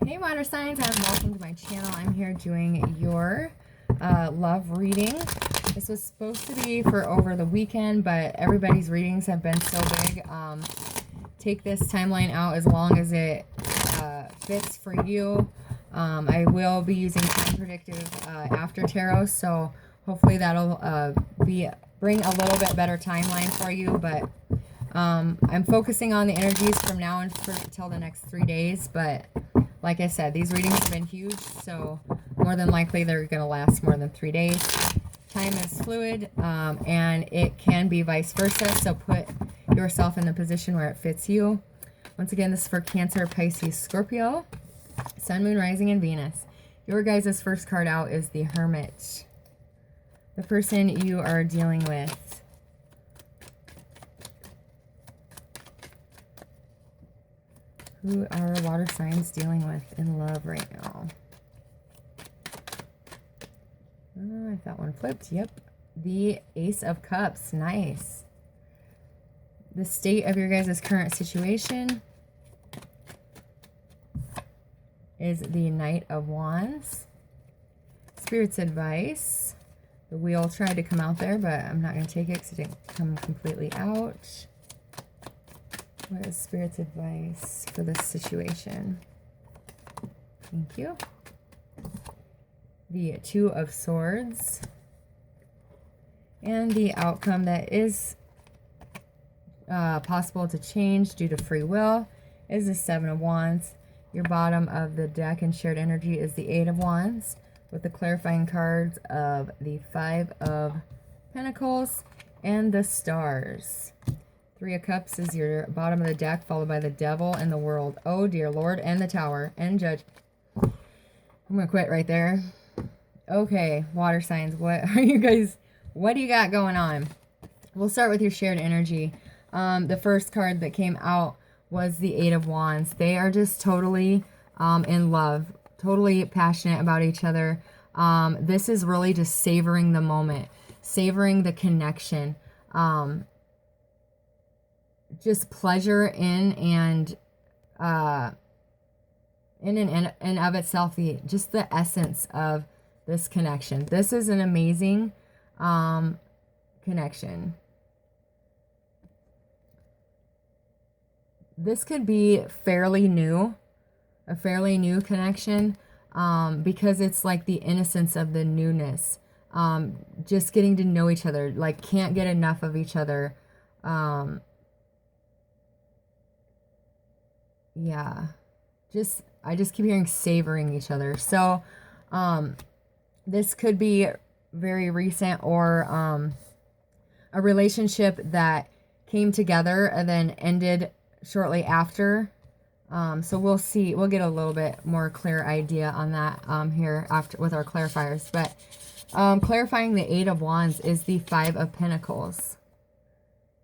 Hey water signs, and welcome to my channel. I'm here doing your love reading. This was supposed to be for over the weekend, but everybody's readings have been so big. Take this timeline out as long as it fits for you. I will be using time predictive after tarot, so hopefully that'll bring a little bit better timeline for you, but I'm focusing on the energies from now until the next 3 days, but like I said, these readings have been huge, so more than likely they're going to last more than 3 days. Time is fluid, and it can be vice versa, so put yourself in the position where it fits you. Once again, this is for Cancer, Pisces, Scorpio, Sun, Moon, Rising, and Venus. Your guys' first card out is the Hermit. The person you are dealing with. Who are water signs dealing with in love right now? Oh, if that one flipped, yep. The Ace of Cups, nice. The state of your guys' current situation is the Knight of Wands. Spirit's advice. The wheel tried to come out there, but I'm not going to take it because it didn't come completely out. What is Spirit's advice for this situation? Thank you. The Two of Swords. And the outcome that is possible to change due to free will is the Seven of Wands. Your bottom of the deck in shared energy is the Eight of Wands, with the clarifying cards of the Five of Pentacles and the Stars. Three of Cups is your bottom of the deck, followed by the Devil and the World. Oh, dear Lord, and the Tower, and Judge. I'm going to quit right there. Okay, water signs, what do you got going on? We'll start with your shared energy. The first card that came out was the Eight of Wands. They are just totally in love, totally passionate about each other. This is really just savoring the moment, savoring the connection. Just pleasure in and of itself, just the essence of this connection. This is an amazing connection. This could be fairly new, a fairly new connection, because it's like the innocence of the newness. Just getting to know each other, like can't get enough of each other. Yeah, I just keep hearing savoring each other. So this could be very recent, or a relationship that came together and then ended shortly after. So we'll see. We'll get a little bit more clear idea on that here after with our clarifiers. But clarifying the Eight of Wands is the Five of Pentacles.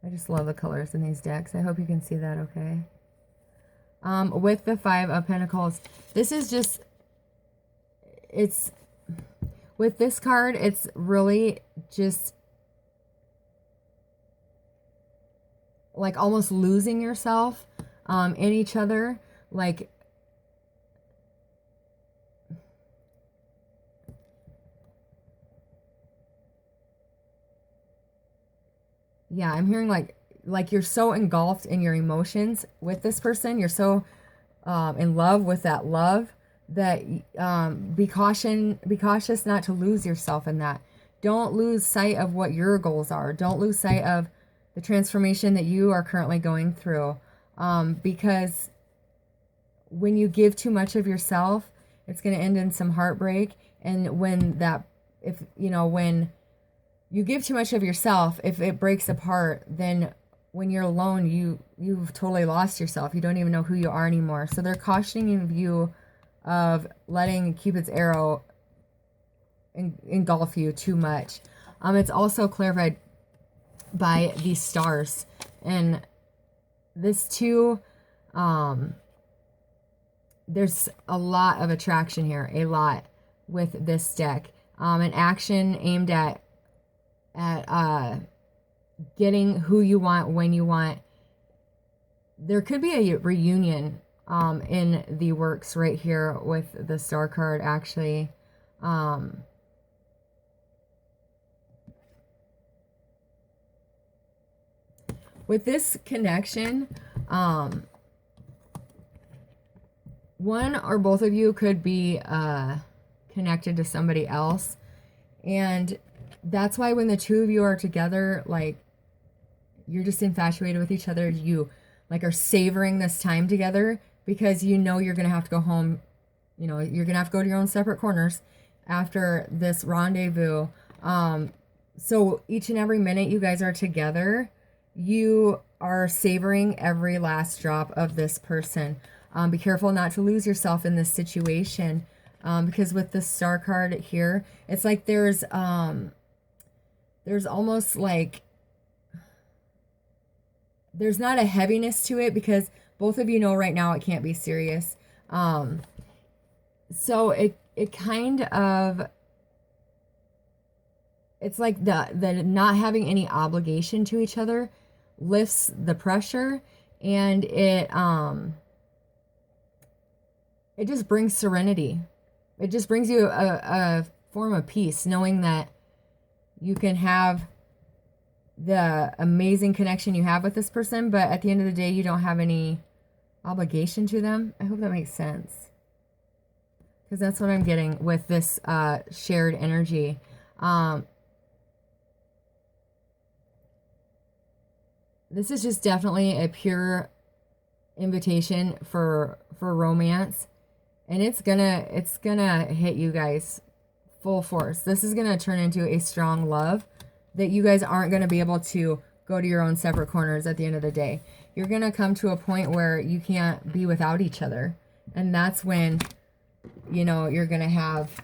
I just love the colors in these decks. I hope you can see that okay. With the Five of Pentacles, this is just, with this card, it's really just like almost losing yourself in each other. Like, yeah, I'm hearing like you're so engulfed in your emotions with this person. You're so in love with that love that be cautious not to lose yourself in that. Don't lose sight of what your goals are. Don't lose sight of the transformation that you are currently going through, because when you give too much of yourself, it's going to end in some heartbreak. And when you give too much of yourself, if it breaks apart, then when you're alone, you've totally lost yourself. You don't even know who you are anymore. So they're cautioning you of letting Cupid's arrow engulf you too much. It's also clarified by these stars, and this too, there's a lot of attraction here, a lot with this deck. An action aimed at getting who you want when you want. There could be a reunion in the works right here with the Star card, actually. With this connection, one or both of you could be connected to somebody else. And that's why when the two of you are together, like, you're just infatuated with each other. You, like, are savoring this time together because you know you're going to have to go home. You know, you're going to have to go to your own separate corners after this rendezvous. So each and every minute you guys are together, you are savoring every last drop of this person. Be careful not to lose yourself in this situation, because with the Star card here, it's like there's almost like, there's not a heaviness to it because both of you know right now it can't be serious. So it kind of, it's like the not having any obligation to each other lifts the pressure, and it just brings serenity. It just brings you a form of peace, knowing that you can have the amazing connection you have with this person, but at the end of the day, you don't have any obligation to them. I hope that makes sense, because that's what I'm getting with this shared energy. This is just definitely a pure invitation for romance, and it's gonna hit you guys full force. This is gonna turn into a strong love that you guys aren't gonna be able to go to your own separate corners at the end of the day. You're gonna come to a point where you can't be without each other, and that's when, you know, you're gonna have,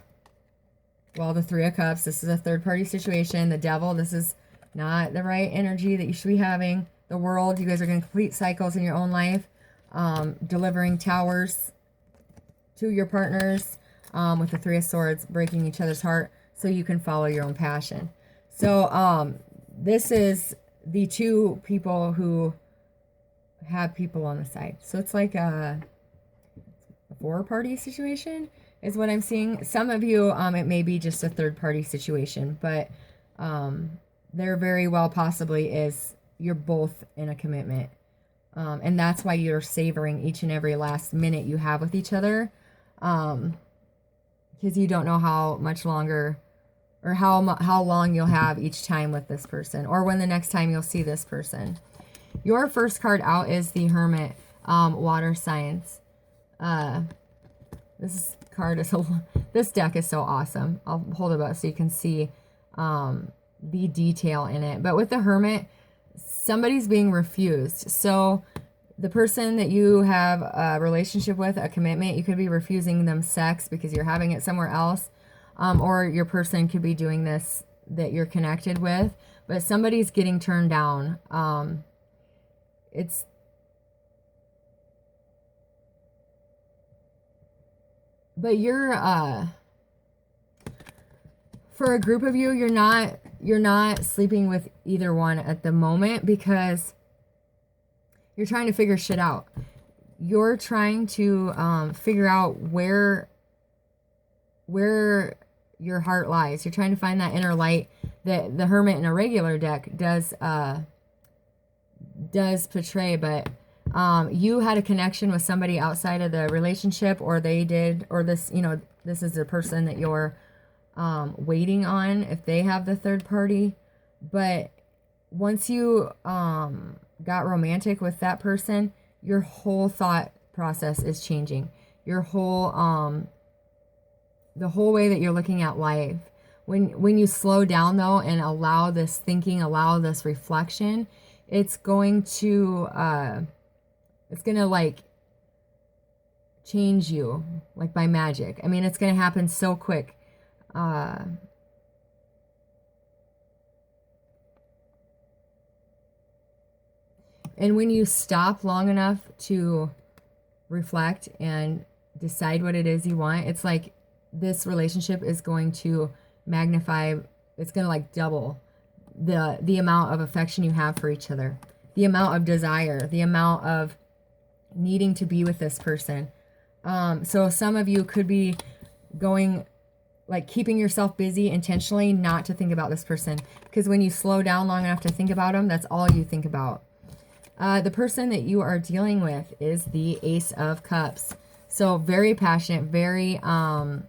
well, the Three of Cups. This is a third-party situation. The Devil, this is not the right energy that you should be having. The World, you guys are going to complete cycles in your own life, delivering towers to your partners, with the Three of Swords, breaking each other's heart so you can follow your own passion. So this is the two people who have people on the side. So it's like a four-party situation is what I'm seeing. Some of you, it may be just a third-party situation, but there very well possibly is, you're both in a commitment. And that's why you're savoring each and every last minute you have with each other. Because you don't know how much longer or how long you'll have each time with this person, or when the next time you'll see this person. Your first card out is the Hermit, water signs. This card is this deck is so awesome. I'll hold it up so you can see the detail in it. But with the Hermit, somebody's being refused. So the person that you have a relationship with, a commitment, you could be refusing them sex because you're having it somewhere else. Or your person could be doing this that you're connected with, but somebody's getting turned down. But you're, for a group of you, you're not sleeping with either one at the moment because you're trying to figure shit out. You're trying to figure out where your heart lies. You're trying to find that inner light that the Hermit in a regular deck does portray, but you had a connection with somebody outside of the relationship, or they did, or this, you know, this is the person that you're waiting on if they have the third party. But once you got romantic with that person, your whole thought process is changing. Your whole the whole way that you're looking at life. When you slow down though and allow this thinking, allow this reflection, it's going to like change you like by magic. I mean, it's going to happen so quick. And when you stop long enough to reflect and decide what it is you want, it's like this relationship is going to magnify. It's going to like double the amount of affection you have for each other, the amount of desire, the amount of needing to be with this person. So some of you could be going, like, keeping yourself busy intentionally not to think about this person. Because when you slow down long enough to think about them, that's all you think about. The person that you are dealing with is the Ace of Cups. So very passionate, very, a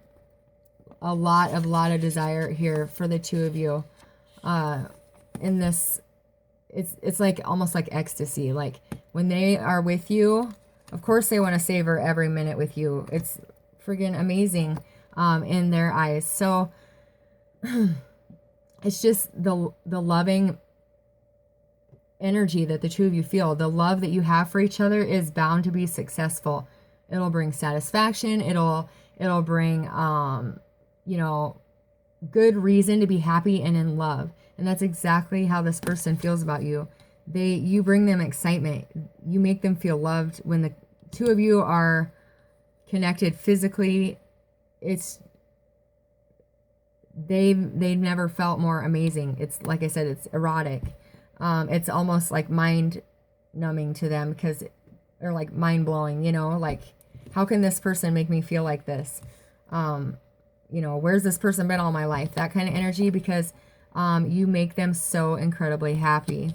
lot of desire here for the two of you. In this, it's like almost like ecstasy. Like when they are with you, of course they want to savor every minute with you. It's friggin' amazing, in their eyes. So it's just the loving energy that the two of you feel. The love that you have for each other is bound to be successful. It'll bring satisfaction. It'll bring, you know, good reason to be happy and in love. And that's exactly how this person feels about you. You bring them excitement. You make them feel loved. When the two of you are connected physically, they've never felt more amazing. It's like I said, it's erotic. It's almost like mind numbing to them, because, or like mind blowing, you know, like, how can this person make me feel like this? You know, where's this person been all my life? That kind of energy, because you make them so incredibly happy.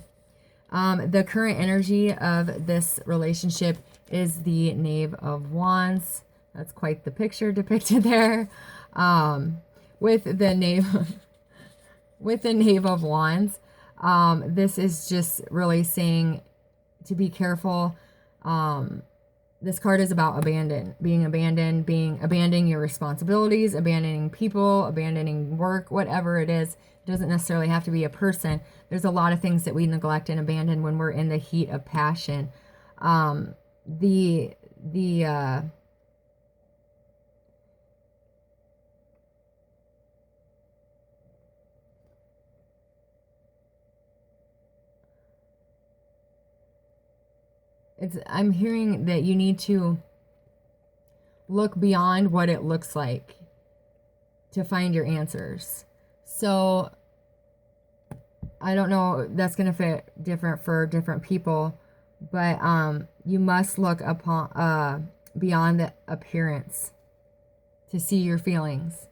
The current energy of this relationship is the Knave of Wands. That's quite the picture depicted there. With the Knave of Wands, this is just really saying to be careful. This card is about abandoning your responsibilities, abandoning people, abandoning work, whatever it is. It doesn't necessarily have to be a person. There's a lot of things that we neglect and abandon when we're in the heat of passion. I'm hearing that you need to look beyond what it looks like to find your answers. So I don't know, that's going to fit different for different people, but you must look upon beyond the appearance to see your feelings.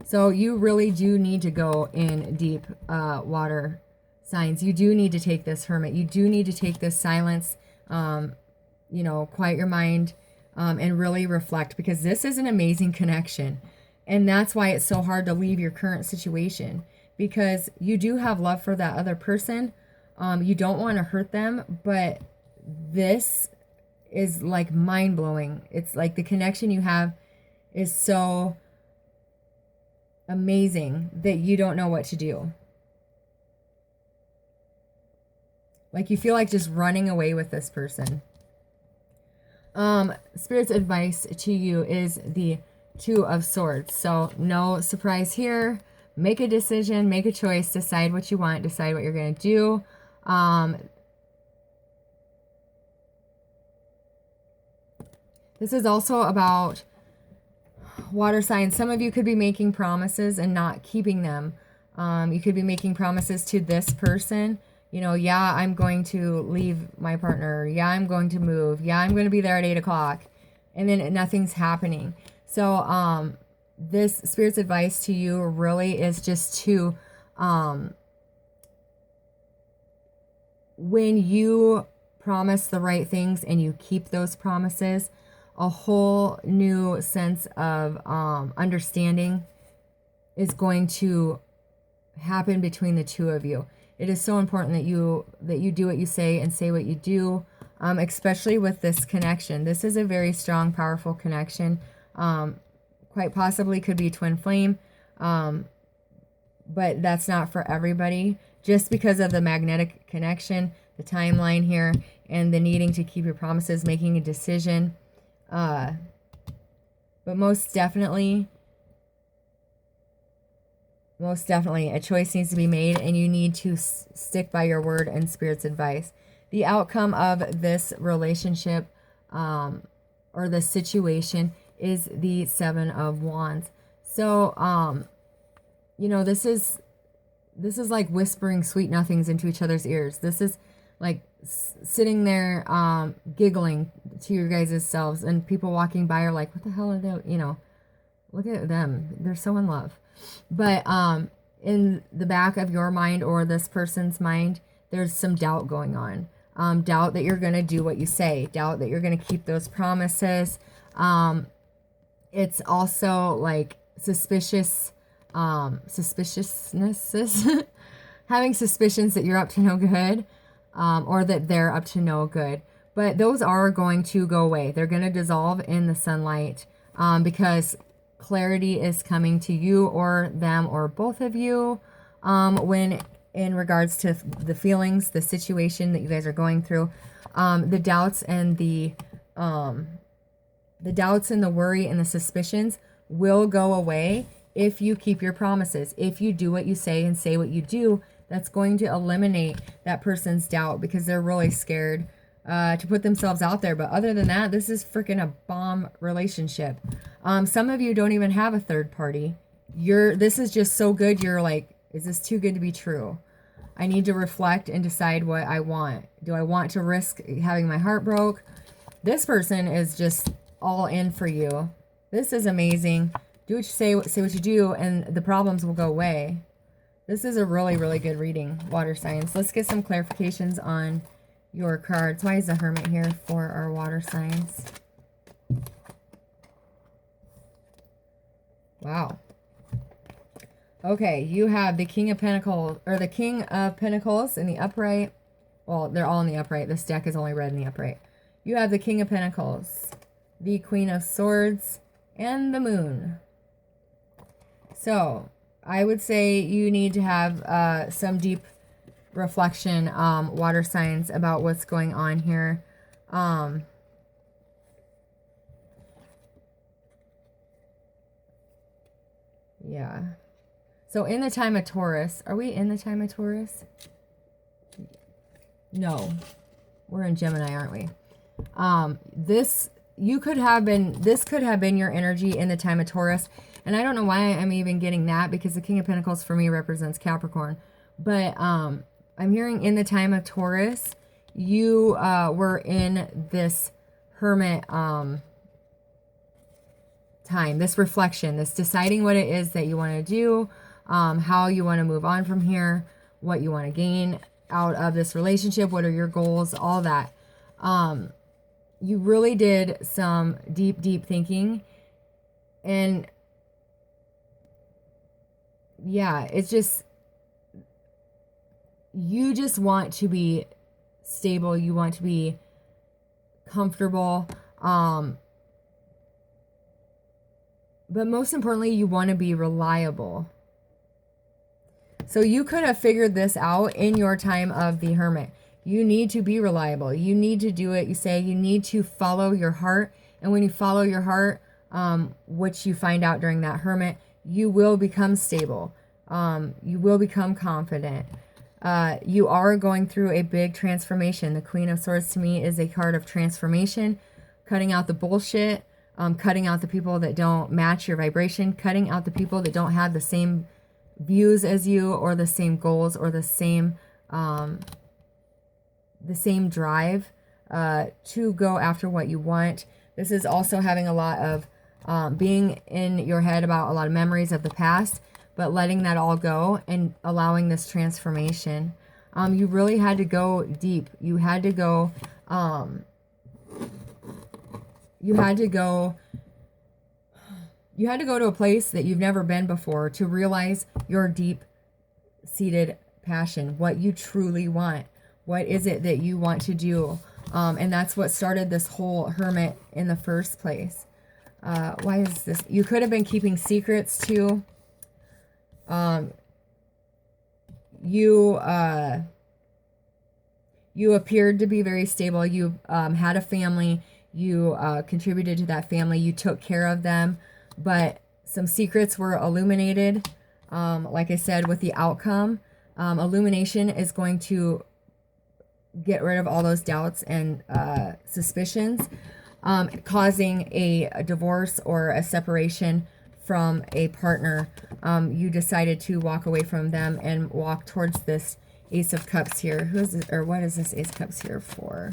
So you really do need to go in deep, water signs. You do need to take this Hermit. You do need to take this silence. You know, quiet your mind, and really reflect, because this is an amazing connection. And that's why it's so hard to leave your current situation, because you do have love for that other person. You don't want to hurt them, but this is like mind blowing. It's like the connection you have is so amazing that you don't know what to do. Like you feel like just running away with this person. Spirit's advice to you is the Two of Swords. So no surprise here. Make a decision, make a choice, decide what you want, decide what you're going to do. This is also about water signs. Some of you could be making promises and not keeping them. You could be making promises to this person. You know, yeah, I'm going to leave my partner. Yeah, I'm going to move. Yeah, I'm going to be there at 8 o'clock. And then nothing's happening. So this Spirit's advice to you really is just to, when you promise the right things and you keep those promises, a whole new sense of understanding is going to happen between the two of you. It is so important that you do what you say and say what you do, especially with this connection. This is a very strong, powerful connection. Quite possibly could be twin flame, but that's not for everybody. Just because of the magnetic connection, the timeline here, and the needing to keep your promises, making a decision. But most definitely, a choice needs to be made, and you need to stick by your word and Spirit's advice. The outcome of this relationship or the situation is the Seven of Wands. So, you know, this is like whispering sweet nothings into each other's ears. This is like sitting there giggling to your guys' selves, and people walking by are like, what the hell are they, you know, look at them, they're so in love. But in the back of your mind or this person's mind, there's some doubt going on. Doubt that you're going to do what you say, doubt that you're going to keep those promises. It's also like suspiciousnesses, having suspicions that you're up to no good, or that they're up to no good. But those are going to go away. They're going to dissolve in the sunlight, because clarity is coming to you or them or both of you, when in regards to the feelings, the situation that you guys are going through, the doubts and the worry and the suspicions will go away if you keep your promises. If you do what you say and say what you do, that's going to eliminate that person's doubt, because they're really scared to put themselves out there. But other than that, this is freaking a bomb relationship. Some of you don't even have a third party. This is just so good. You're like, is this too good to be true? I need to reflect and decide what I want. Do I want to risk having my heart broke? This person is just all in for you. This is amazing. Do what you say what you do, and the problems will go away. This is a really, really good reading, water signs. Let's get some clarifications on your cards. Why is the Hermit here for our water signs? Wow. Okay, you have the King of Pentacles, or the King of Pentacles in the upright. Well, they're all in the upright. This deck is only red in the upright. You have the King of Pentacles, the Queen of Swords, and the Moon. So, I would say you need to have some deep reflection, water signs, about what's going on here. Yeah. So in the time of Taurus, are we in the time of Taurus? No, we're in Gemini, aren't we? This could have been your energy in the time of Taurus. And I don't know why I'm even getting that, because the King of Pentacles for me represents Capricorn. But I'm hearing in the time of Taurus, you were in this Hermit time, this reflection, this deciding what it is that you want to do, how you want to move on from here, what you want to gain out of this relationship, what are your goals, all that. You really did some deep, deep thinking. And yeah, it's just, you just want to be stable. You want to be comfortable. But most importantly, you want to be reliable. So you could have figured this out in your time of the Hermit. You need to be reliable. You need to do it. You say you need to follow your heart. And when you follow your heart, which you find out during that Hermit, you will become stable. You will become confident. You are going through a big transformation. The Queen of Swords to me is a card of transformation, cutting out the bullshit, cutting out the people that don't match your vibration, cutting out the people that don't have the same views as you, or the same goals, or the same drive to go after what you want. This is also having a lot of being in your head about a lot of memories of the past, but letting that all go and allowing this transformation. You really had to go deep. You had to go to a place that you've never been before to realize your deep-seated passion, what you truly want. What is it that you want to do? And that's what started this whole Hermit in the first place. Why is this? You could have been keeping secrets too. You appeared to be very stable. You had a family. You contributed to that family. You took care of them. But some secrets were illuminated. Like I said, with the outcome, illumination is going to get rid of all those doubts and suspicions, causing a divorce or a separation from a partner. You decided to walk away from them and walk towards this Ace of Cups here. Who is it, or what is this Ace of Cups here for?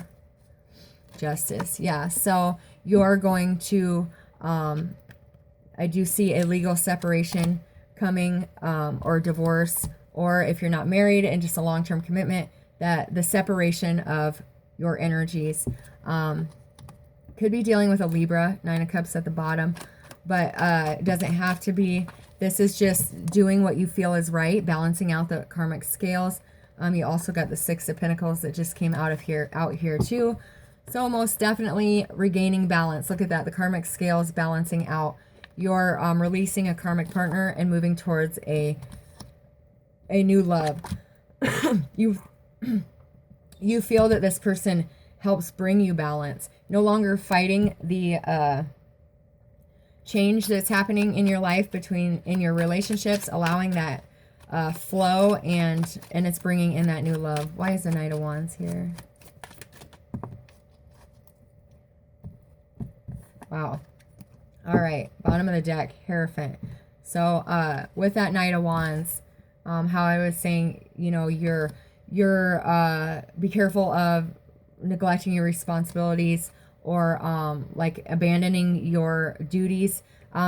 Justice. Yeah, so you're going to, I do see a legal separation coming, or divorce, or if you're not married and just a long-term commitment, that the separation of your energies. Could be dealing with a Libra, 9 of Cups at the bottom, but it doesn't have to be. This is just doing what you feel is right, balancing out the karmic scales. You also got the 6 of Pentacles that just came out here too. So most definitely regaining balance. Look at that, the karmic scales balancing out. You're releasing a karmic partner and moving towards a new love. You feel that this person helps bring you balance. No longer fighting the change that's happening in your life in your relationships, allowing that flow, and it's bringing in that new love. Why is the Knight of Wands here? Wow. All right, bottom of the deck, Hierophant. So with that Knight of Wands, how I was saying, you know, you're be careful of neglecting your responsibilities, or like abandoning your duties.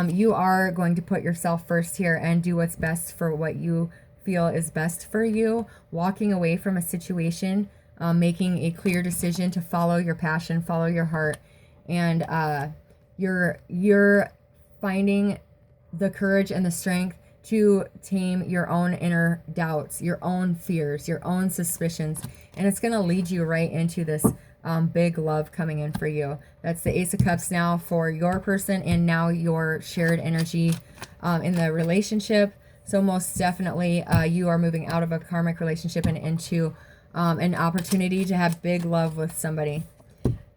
You are going to put yourself first here and do what's best for what you feel is best for you. Walking away from a situation, making a clear decision to follow your passion, follow your heart, and you're finding the courage and the strength to tame your own inner doubts, your own fears, your own suspicions, and it's going to lead you right into this big love coming in for you. That's the Ace of Cups now for your person, and now your shared energy in the relationship. So most definitely you are moving out of a karmic relationship and into an opportunity to have big love with somebody.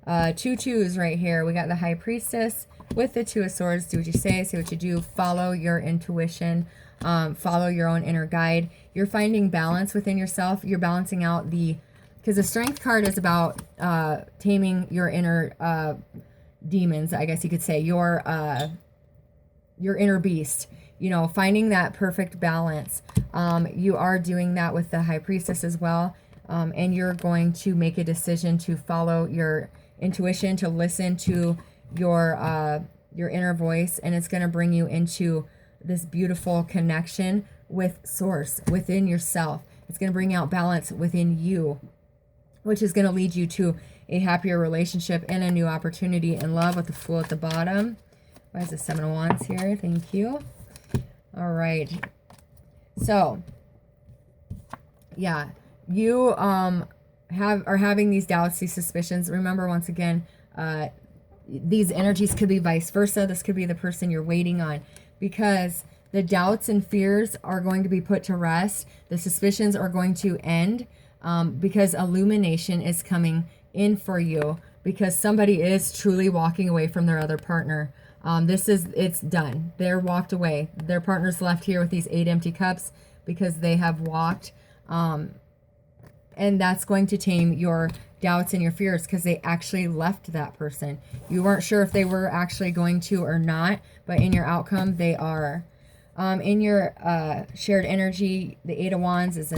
2 twos right here. We got the High Priestess with the 2 of Swords. Do what you say what you do. Follow your intuition. Follow your own inner guide. You're finding balance within yourself. You're balancing out because the Strength card is about taming your inner demons, I guess you could say, your inner beast, you know, finding that perfect balance. You are doing that with the High Priestess as well, and you're going to make a decision to follow your intuition, to listen to your inner voice, and it's going to bring you into this beautiful connection with Source within yourself. It's going to bring out balance within you, which is going to lead you to a happier relationship and a new opportunity in love, with the Fool at the bottom. Why is the 7 of Wands here? Thank you. All right. So, yeah, you are having these doubts, these suspicions. Remember, once again, these energies could be vice versa. This could be the person you're waiting on, because the doubts and fears are going to be put to rest. The suspicions are going to end, because illumination is coming in for you, because somebody is truly walking away from their other partner. It's done. They're walked away. Their partner's left here with these 8 empty cups because they have walked. And that's going to tame your doubts and your fears, because they actually left that person. You weren't sure if they were actually going to or not, but in your outcome, they are. In your shared energy, the 8 of Wands is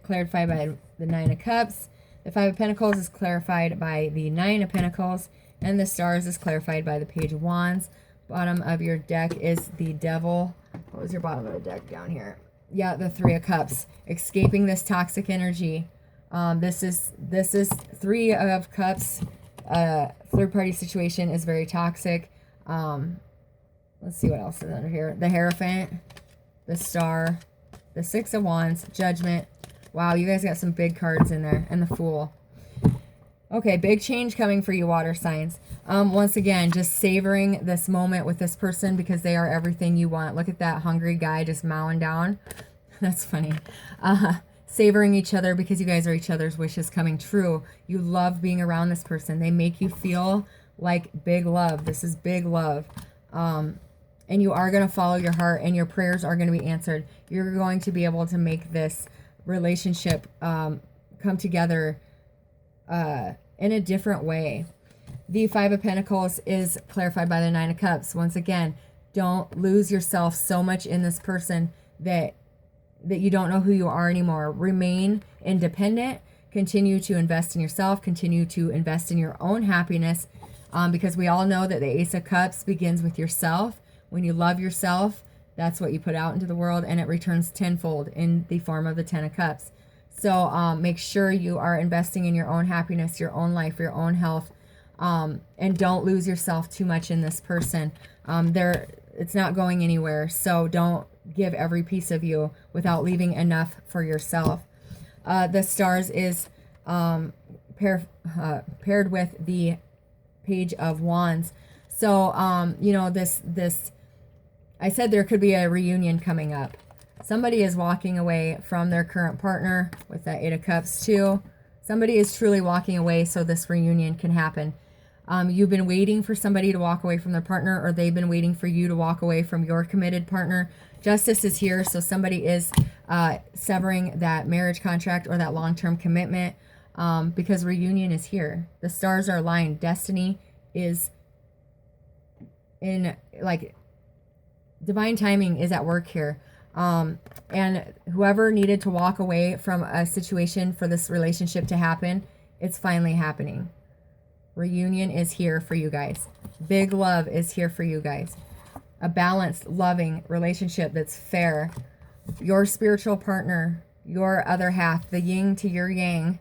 clarified by the 9 of Cups. The 5 of Pentacles is clarified by the 9 of Pentacles. And the Stars is clarified by the Page of Wands. Bottom of your deck is the Devil. What was your bottom of the deck down here? Yeah, the 3 of Cups. Escaping this toxic energy. This is 3 of Cups. Third-party situation is very toxic. Let's see what else is under here. The Hierophant, the Star, the 6 of Wands, Judgment. Wow, you guys got some big cards in there. And the Fool. Okay, big change coming for you, water signs. Once again, just savoring this moment with this person, because they are everything you want. Look at that hungry guy just mowing down. That's funny. Savoring each other, because you guys are each other's wishes coming true. You love being around this person. They make you feel like big love. This is big love. And you are going to follow your heart, and your prayers are going to be answered. You're going to be able to make this relationship come together in a different way. The 5 of Pentacles is clarified by the 9 of Cups. Once again, don't lose yourself so much in this person that that you don't know who you are anymore. Remain independent. Continue to invest in yourself. Continue to invest in your own happiness, because we all know that the Ace of Cups begins with yourself. When you love yourself, that's what you put out into the world, and it returns tenfold in the form of the Ten of Cups. So make sure you are investing in your own happiness, your own life, your own health, and don't lose yourself too much in this person. It's not going anywhere, so don't give every piece of you without leaving enough for yourself. The stars is paired with the Page of Wands. So, you know, I said there could be a reunion coming up. Somebody is walking away from their current partner with that Eight of Cups too. Somebody is truly walking away so this reunion can happen. You've been waiting for somebody to walk away from their partner, or they've been waiting for you to walk away from your committed partner. Justice is here, so somebody is severing that marriage contract or that long-term commitment, because reunion is here. The stars are aligned. Destiny is in, like, divine timing is at work here. And whoever needed to walk away from a situation for this relationship to happen, it's finally happening. Reunion is here for you guys. Big love is here for you guys. A balanced, loving relationship that's fair. Your spiritual partner, your other half, the yin to your yang,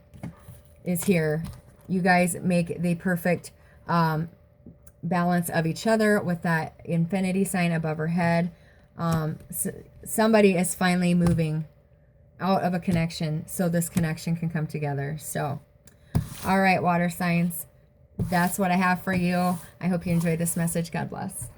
is here. You guys make the perfect balance of each other with that infinity sign above her head. Somebody is finally moving out of a connection so this connection can come together. So, all right, water signs. That's what I have for you. I hope you enjoyed this message. God bless.